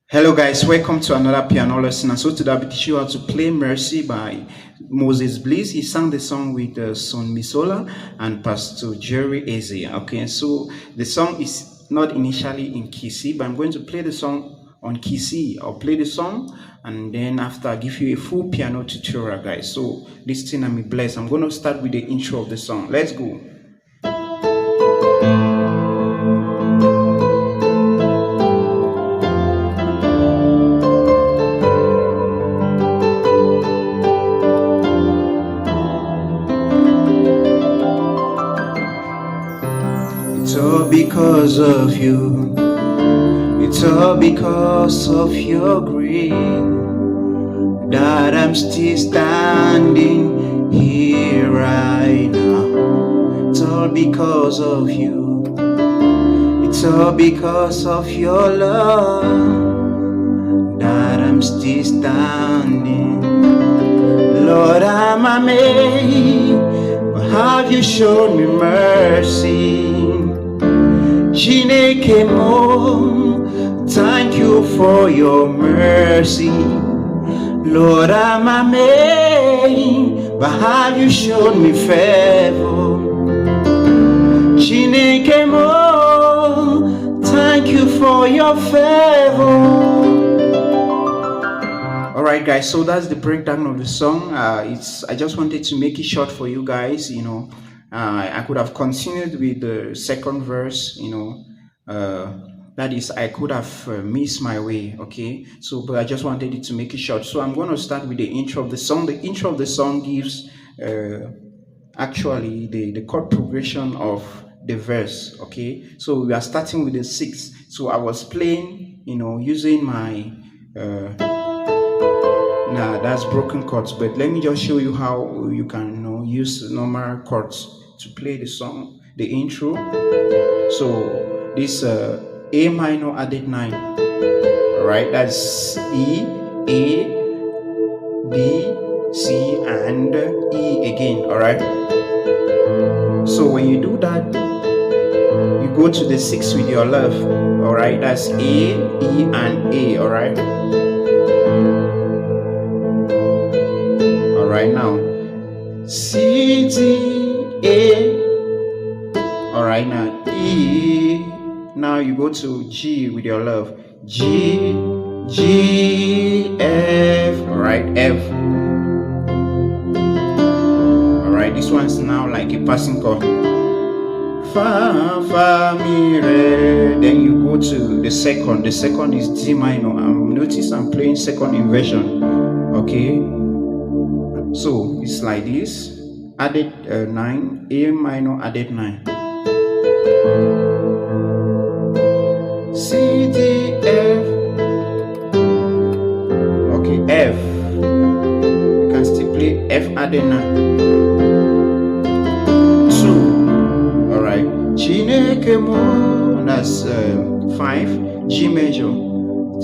Hello guys, welcome to another piano lesson. And so today I'll be teaching you how to play Mercy by Moses Bliss. He sang the song with Sunmisola and Pastor Jerry Eze. Okay, so the song is not initially in key C, but I'm going to play the song on key C. I'll play the song and then after I'll give you a full piano tutorial, guys. So listen and be blessed. I'm going to start with the intro of the song. Let's go. It's all because of you. It's all because of your grace that I'm still standing here right now. It's all because of you. It's all because of your love that I'm still standing. Lord, I'm amazed, but have you shown me mercy? Chineke mo, thank you for your mercy. Lord, I'm amazed, but have you shown me favor? Chineke mo, thank you for your favor. Alright guys, so that's the breakdown of the song. I just wanted to make it short for you guys, I could have continued with the second verse, that is, I could have missed my way, okay? So, but I just wanted it to make it short. So I'm going to start with the intro of the song. The intro of the song gives actually the chord progression of the verse, okay? So we are starting with the sixth. So I was playing, using my, that's broken chords, but let me just show you how you can, use normal chords to play the song, the intro. So this A minor added 9, all right, that's E, A, B, C, and E again, all right. So when you do that, you go to the 6 with your left, all right, that's A, E, and A, all right. All right, now C, D, A, all right, now E. Now you go to G with your love, G, G, F, all right, F. All right, this one's now like a passing chord. Fa, fa, mi, re. Then you go to the second. The second is D minor. Notice I'm playing second inversion. Okay. So it's like this. Added 9. A minor added 9. C, D, F. Okay, F. You can still play F added 9. 2. Alright. Chineke mo. That's 5. G major.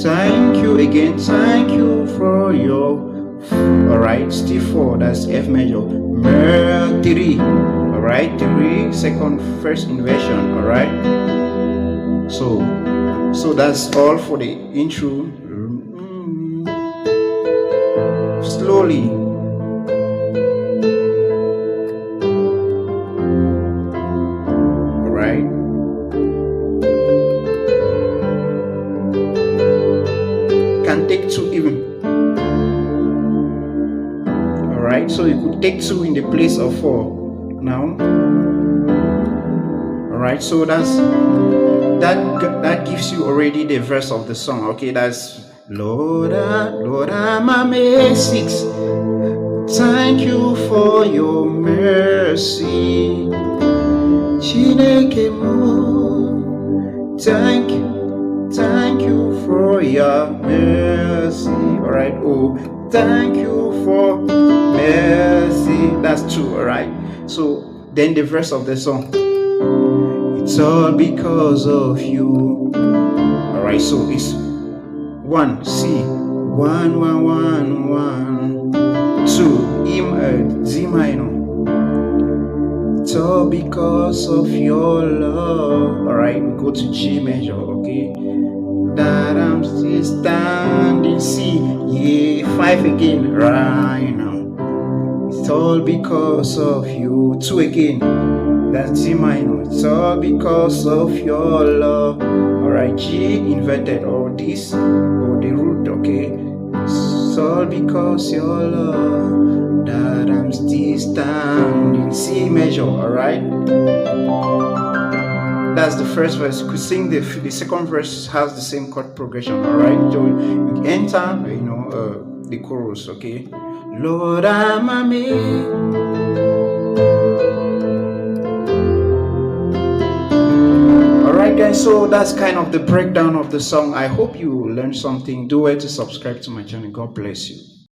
Thank you again. Thank you for your. Alright. Still 4. That's F major. 3. Alright. 3. Second, first inversion. Alright. So that's all for the intro. Slowly. All right. Can take 2 even. All right. So you could take 2 in the place of 4 now. All right. So that gives you already the verse of the song. Okay, that's Lord, I'm amazed. 6. Thank you for your mercy. Chineke mo. Thank you for your mercy. All right. Oh, thank you for mercy. That's 2. All right. So then the verse of the song. It's all because of you. Alright, so it's 1, C, 1, 1, 1, 1, 2, E, D minor. It's all because of your love. Alright, we go to G major, okay? that I'm still standing. C, yeah, 5 again, right now. It's all because of you. 2 again, that's C minor. It's all because of your love. Alright, G inverted, or this, or the root, okay. It's all because your love that I'm still standing. C major, alright. That's the first verse. You could sing the second verse has the same chord progression, alright. So you enter, the chorus, okay. Lord, I'm amazed. Alright guys, so that's kind of the breakdown of the song. I hope you learned something. Do well to subscribe to my channel. God bless you.